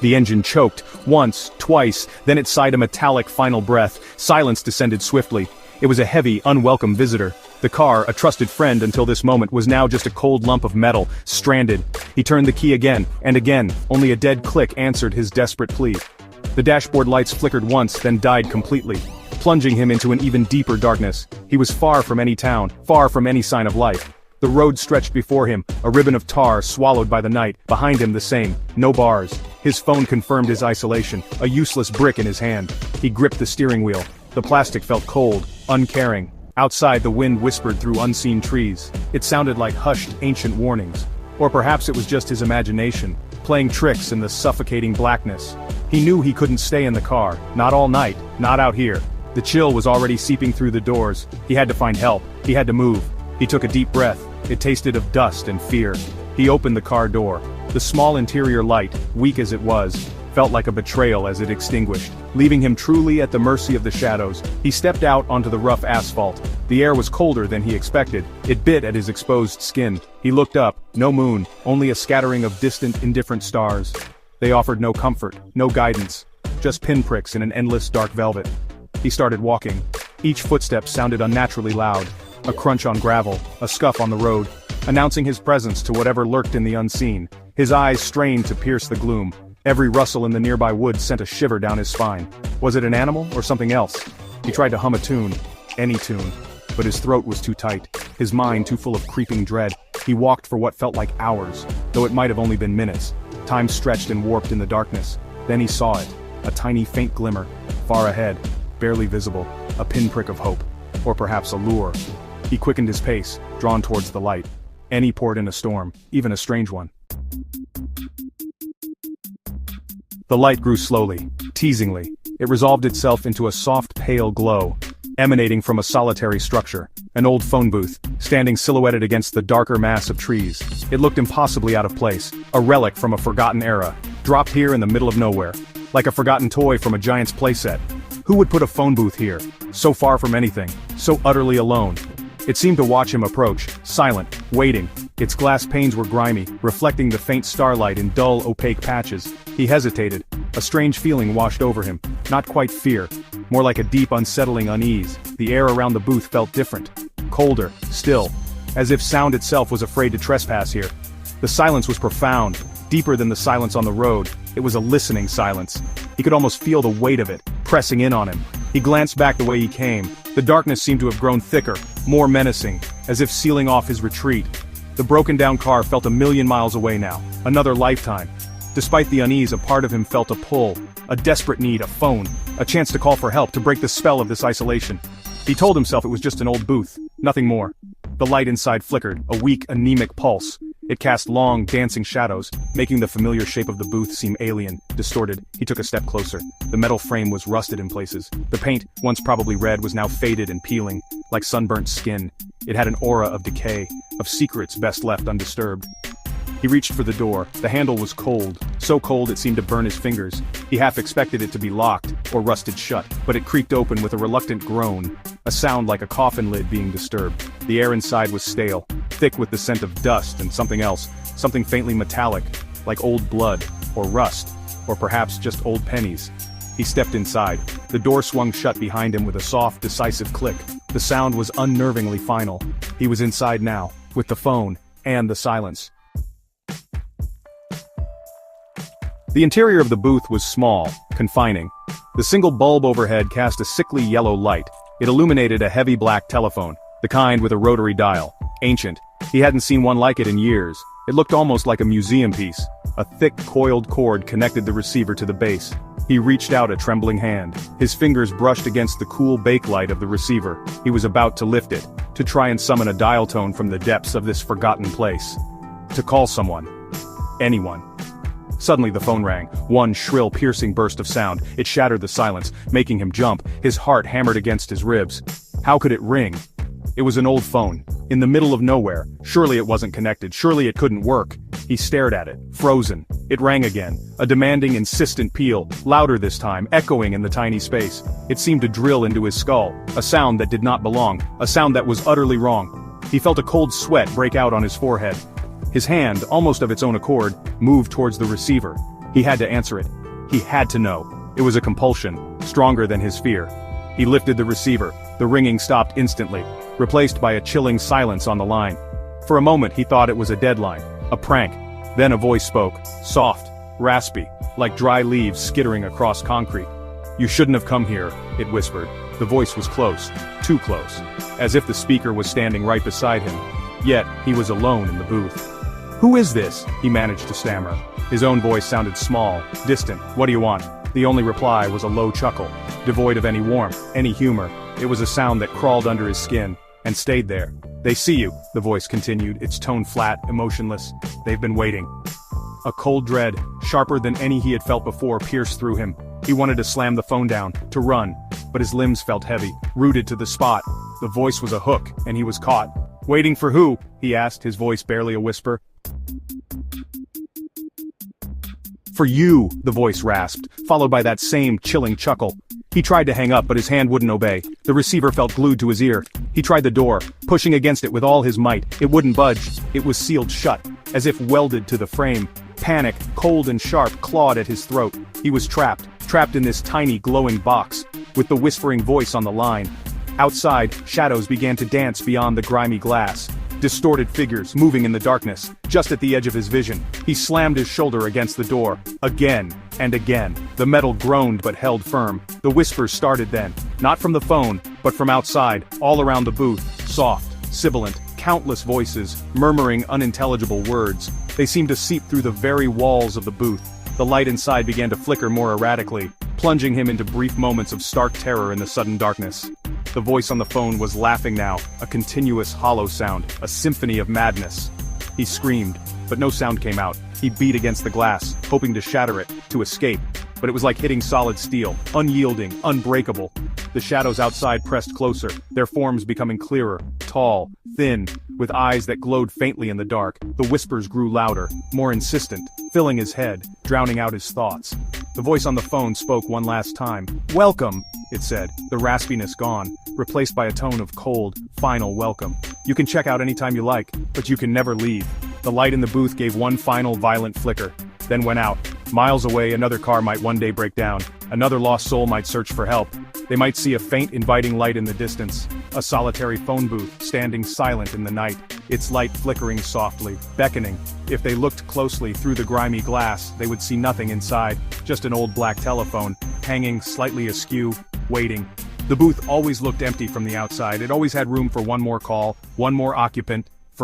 The engine choked, once, twice, then it sighed a metallic final breath. Silence descended swiftly. It was a heavy, unwelcome visitor. The car, a trusted friend until this moment, was now just a cold lump of metal, stranded. He turned the key again, and again, only a dead click answered his desperate plea. The dashboard lights flickered once, then died completely, plunging him into an even deeper darkness. He was far from any town, far from any sign of life. The road stretched before him, a ribbon of tar swallowed by the night, behind him the same, no bars. His phone confirmed his isolation, a useless brick in his hand. He gripped the steering wheel. The plastic felt cold, uncaring. Outside the wind whispered through unseen trees. It sounded like hushed ancient warnings. Or perhaps it was just his imagination, playing tricks in the suffocating blackness. He knew he couldn't stay in the car, not all night, not out here. The chill was already seeping through the doors. He had to find help, he had to move. He took a deep breath. It tasted of dust and fear. He opened the car door. The small interior light, weak as it was, felt like a betrayal as it extinguished, leaving him truly at the mercy of the shadows. He stepped out onto the rough asphalt. The air was colder than he expected. It bit at his exposed skin. He looked up, no moon, only a scattering of distant, indifferent stars. They offered no comfort, no guidance, just pinpricks in an endless dark velvet. He started walking. Each footstep sounded unnaturally loud. A crunch on gravel, a scuff on the road, announcing his presence to whatever lurked in the unseen. His eyes strained to pierce the gloom. Every rustle in the nearby woods sent a shiver down his spine. Was it an animal or something else? He tried to hum a tune, any tune, but his throat was too tight, his mind too full of creeping dread. He walked for what felt like hours, though it might have only been minutes. Time stretched and warped in the darkness. Then he saw it, a tiny faint glimmer, far ahead, barely visible, a pinprick of hope, or perhaps a lure. He quickened his pace, drawn towards the light. Any port in a storm, even a strange one. The light grew slowly, teasingly. It resolved itself into a soft pale glow, emanating from a solitary structure, an old phone booth, standing silhouetted against the darker mass of trees. It looked impossibly out of place, a relic from a forgotten era, dropped here in the middle of nowhere, like a forgotten toy from a giant's playset. Who would put a phone booth here, so far from anything, so utterly alone? It seemed to watch him approach, silent, waiting. Its glass panes were grimy, reflecting the faint starlight in dull, opaque patches. He hesitated. A strange feeling washed over him. Not quite fear. More like a deep, unsettling unease. The air around the booth felt different. Colder, still. As if sound itself was afraid to trespass here. The silence was profound. Deeper than the silence on the road. It was a listening silence. He could almost feel the weight of it, pressing in on him. He glanced back the way he came. The darkness seemed to have grown thicker, more menacing, as if sealing off his retreat. The broken-down car felt a million miles away now, another lifetime. Despite the unease, a part of him felt a pull, a desperate need, a phone, a chance to call for help to break the spell of this isolation. He told himself it was just an old booth, nothing more. The light inside flickered, a weak, anemic pulse. It cast long, dancing shadows, making the familiar shape of the booth seem alien, distorted. He took a step closer. The metal frame was rusted in places. The paint, once probably red, was now faded and peeling, like sunburnt skin. It had an aura of decay, of secrets best left undisturbed. He reached for the door. The handle was cold, so cold it seemed to burn his fingers. He half expected it to be locked, or rusted shut, but it creaked open with a reluctant groan, a sound like a coffin lid being disturbed. The air inside was stale, thick with the scent of dust and something else, something faintly metallic, like old blood, or rust, or perhaps just old pennies. He stepped inside. The door swung shut behind him with a soft, decisive click. The sound was unnervingly final. He was inside now, with the phone, and the silence. The interior of the booth was small, confining. The single bulb overhead cast a sickly yellow light. It illuminated a heavy black telephone, the kind with a rotary dial. Ancient. He hadn't seen one like it in years. It looked almost like a museum piece. A thick, coiled cord connected the receiver to the base. He reached out a trembling hand. His fingers brushed against the cool bakelite of the receiver. He was about to lift it, to try and summon a dial tone from the depths of this forgotten place. To call someone. Anyone. Suddenly the phone rang, one shrill piercing burst of sound. It shattered the silence, making him jump, his heart hammered against his ribs. How could it ring? It was an old phone, in the middle of nowhere. Surely it wasn't connected, surely it couldn't work. He stared at it, frozen. It rang again, a demanding, insistent peal, louder this time, echoing in the tiny space. It seemed to drill into his skull, a sound that did not belong, a sound that was utterly wrong. He felt a cold sweat break out on his forehead. His hand, almost of its own accord, moved towards the receiver. He had to answer it. He had to know. It was a compulsion, stronger than his fear. He lifted the receiver. The ringing stopped instantly, replaced by a chilling silence on the line. For a moment he thought it was a deadline, a prank. Then a voice spoke, soft, raspy, like dry leaves skittering across concrete. "You shouldn't have come here," it whispered. The voice was close, too close, as if the speaker was standing right beside him. Yet, he was alone in the booth. "Who is this?" he managed to stammer. His own voice sounded small, distant. "What do you want?" The only reply was a low chuckle, devoid of any warmth, any humor. It was a sound that crawled under his skin, and stayed there. "They see you," the voice continued, its tone flat, emotionless. "They've been waiting." A cold dread, sharper than any he had felt before, pierced through him. He wanted to slam the phone down, to run, but his limbs felt heavy, rooted to the spot. The voice was a hook, and he was caught. "Waiting for who?" he asked, his voice barely a whisper. "For you," the voice rasped, followed by that same chilling chuckle. He tried to hang up, but his hand wouldn't obey. The receiver felt glued to his ear. He tried the door, pushing against it with all his might. It wouldn't budge. It was sealed shut, as if welded to the frame. Panic, cold and sharp, clawed at his throat. He was trapped in this tiny glowing box, with the whispering voice on the line. Outside, shadows began to dance beyond the grimy glass. Distorted figures moving in the darkness, just at the edge of his vision. He slammed his shoulder against the door, again and again. The metal groaned but held firm. The whispers started then, not from the phone, but from outside, all around the booth, soft, sibilant, countless voices, murmuring unintelligible words. They seemed to seep through the very walls of the booth. The light inside began to flicker more erratically, plunging him into brief moments of stark terror in the sudden darkness. The voice on the phone was laughing now, a continuous hollow sound, a symphony of madness. He screamed, but no sound came out. He beat against the glass, hoping to shatter it, to escape. But it was like hitting solid steel, unyielding, unbreakable. The shadows outside pressed closer, their forms becoming clearer, tall, thin, with eyes that glowed faintly in the dark. The whispers grew louder, more insistent, filling his head, drowning out his thoughts. The voice on the phone spoke one last time. "Welcome," it said, the raspiness gone, replaced by a tone of cold, final welcome. "You can check out anytime you like, but you can never leave." The light in the booth gave one final violent flicker, then went out. Miles away, another car might one day break down. Another lost soul might search for help. They might see a faint, inviting light in the distance. A solitary phone booth, standing silent in the night, its light flickering softly, beckoning. If they looked closely through the grimy glass, they would see nothing inside, just an old black telephone, hanging slightly askew, waiting. The booth always looked empty from the outside. It always had room for one more call, one more occupant,